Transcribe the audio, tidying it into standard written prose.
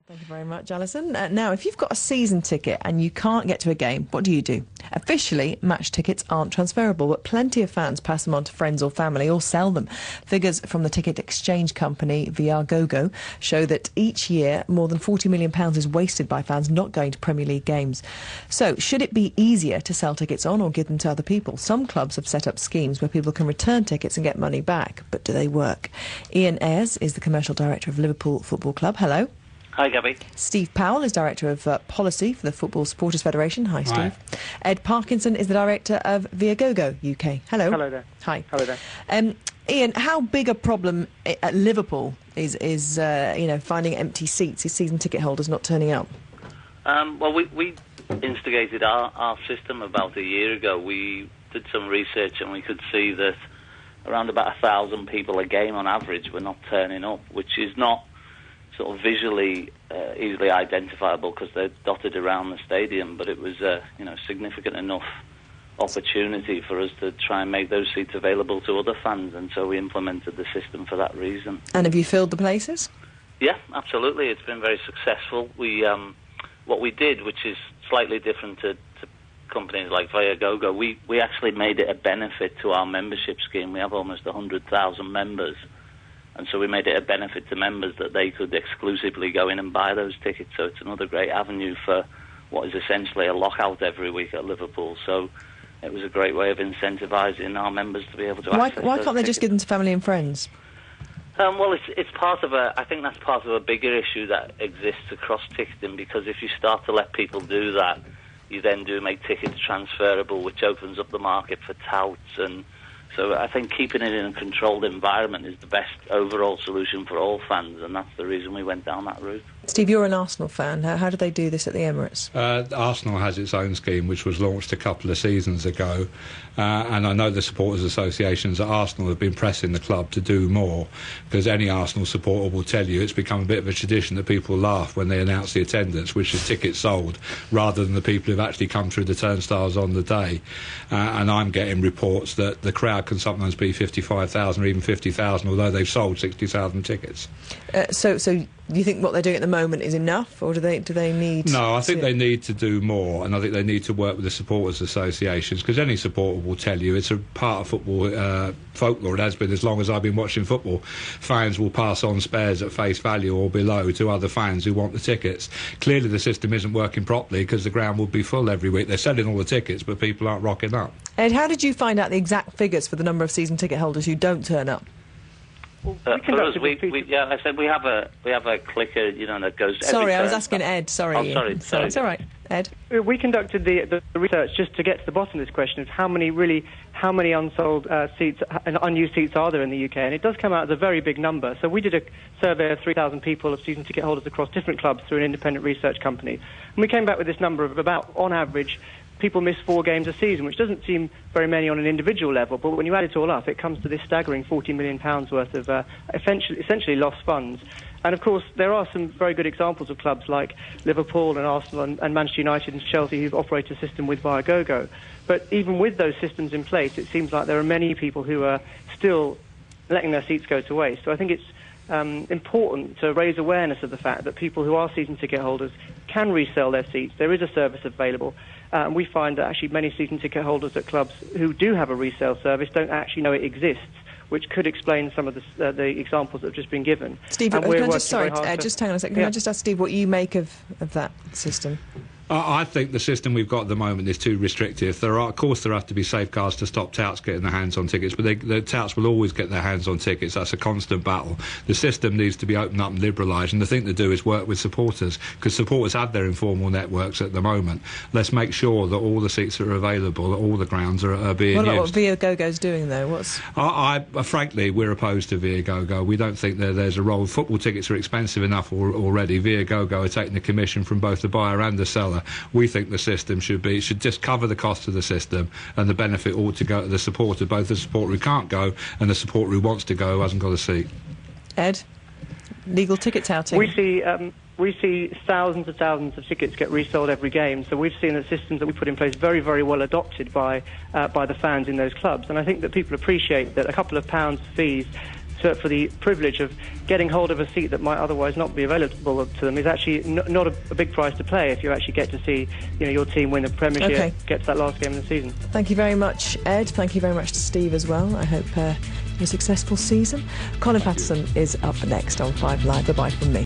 Thank you very much, Alison. Now, if you've got a season ticket and you can't get to a game, what do you do? Officially, match tickets aren't transferable, but plenty of fans pass them on to friends or family or sell them. Figures from the ticket exchange company Viagogo show that each year more than £40 million is wasted by fans not going to Premier League games. So, should it be easier to sell tickets on or give them to other people? Some clubs have set up schemes where people can return tickets and get money back, but do they work? Ian Ayres is the commercial director of Liverpool Football Club. Hello. Hi, Gabby. Steve Powell is Director of Policy for the Football Supporters Federation. Hi, Steve. Hi. Ed Parkinson is the Director of Viagogo UK. Hello. Hello there. Hi. Hello there. Ian, how big a problem at Liverpool is finding empty seats, is season ticket holders not turning up? Well, we instigated our system about a year ago. We did some research and we could see that around about 1,000 people a game on average were not turning up, which is not sort of visually easily identifiable because they're dotted around the stadium, but it was significant enough opportunity for us to try and make those seats available to other fans, and so we implemented the system for that reason. And have you filled the places? Yeah, absolutely. It's been very successful. What we did, which is slightly different to companies like Viagogo, we actually made it a benefit to our membership scheme. We have almost 100,000 members. And so we made it a benefit to members that they could exclusively go in and buy those tickets. So it's another great avenue for what is essentially a lockout every week at Liverpool. So it was a great way of incentivising our members to be able to access Why can't they just give them to family and friends? Well, it's part of I think that's part of a bigger issue that exists across ticketing, because if you start to let people do that, you then do make tickets transferable, which opens up the market for touts. And so I think keeping it in a controlled environment is the best overall solution for all fans, and that's the reason we went down that route. Steve, you're an Arsenal fan. How do they do this at the Emirates? Arsenal has its own scheme, which was launched a couple of seasons ago, and I know the supporters associations at Arsenal have been pressing the club to do more, because any Arsenal supporter will tell you it's become a bit of a tradition that people laugh when they announce the attendance, which is tickets sold, rather than the people who've actually come through the turnstiles on the day. And I'm getting reports that the crowd can sometimes be 55,000 or even 50,000, although they've sold 60,000 tickets. So do you think what they're doing at the moment is enough, or do they need... No, I think they need to do more, and I think they need to work with the supporters associations, because any supporter will tell you it's a part of football folklore. It has been as long as I've been watching football. Fans will pass on spares at face value or below to other fans who want the tickets. Clearly the system isn't working properly, because the ground will be full every week. They're selling all the tickets, but people aren't rocking up. Ed, how did you find out the exact figures for the number of season ticket holders who don't turn up? For us, I said we have a clicker, that goes. Sorry, I was asking Ed. Sorry. Oh, sorry. It's all right, Ed. We conducted the research just to get to the bottom of this question of how many unsold seats and unused seats are there in the UK, and it does come out as a very big number. So we did a survey of 3,000 people of season ticket holders across different clubs through an independent research company, and we came back with this number of about, on average, people miss 4 games a season, which doesn't seem very many on an individual level, but when you add it all up, it comes to this staggering £40 million worth of essentially lost funds. And of course, there are some very good examples of clubs like Liverpool and Arsenal and Manchester United and Chelsea who've operated a system with Viagogo. But even with those systems in place, it seems like there are many people who are still letting their seats go to waste. So I think it's important to raise awareness of the fact that people who are season ticket holders can resell their seats. There is a service available. And we find that actually many season ticket holders at clubs who do have a resale service don't actually know it exists, which could explain some of the examples that have just been given. Steve, just hang on a second. Can I just ask Steve what you make of that system? I think the system we've got at the moment is too restrictive. Of course, there have to be safeguards to stop touts getting their hands on tickets, but the touts will always get their hands on tickets. That's a constant battle. The system needs to be opened up and liberalised, and the thing to do is work with supporters, because supporters have their informal networks at the moment. Let's make sure that all the seats that are available at all the grounds are being used. What about what Viagogo's doing, though? Frankly, we're opposed to Viagogo. We don't think there's a role. Football tickets are expensive enough already. Viagogo are taking the commission from both the buyer and the seller. We think the system should just cover the cost of the system, and the benefit ought to go to the supporter, both the supporter who can't go and the supporter who wants to go who hasn't got a seat. Ed, legal ticket touting. We see thousands and thousands of tickets get resold every game, so we've seen the systems that we put in place very, very well adopted by the fans in those clubs, and I think that people appreciate that a couple of pounds fees for the privilege of getting hold of a seat that might otherwise not be available to them is actually not a big price to pay if you actually get to see your team win the Premiership, get to that last game of the season. Thank you very much, Ed. Thank you very much to Steve as well. I hope a successful season. Colin Patterson is up next on 5 Live. Bye-bye from me.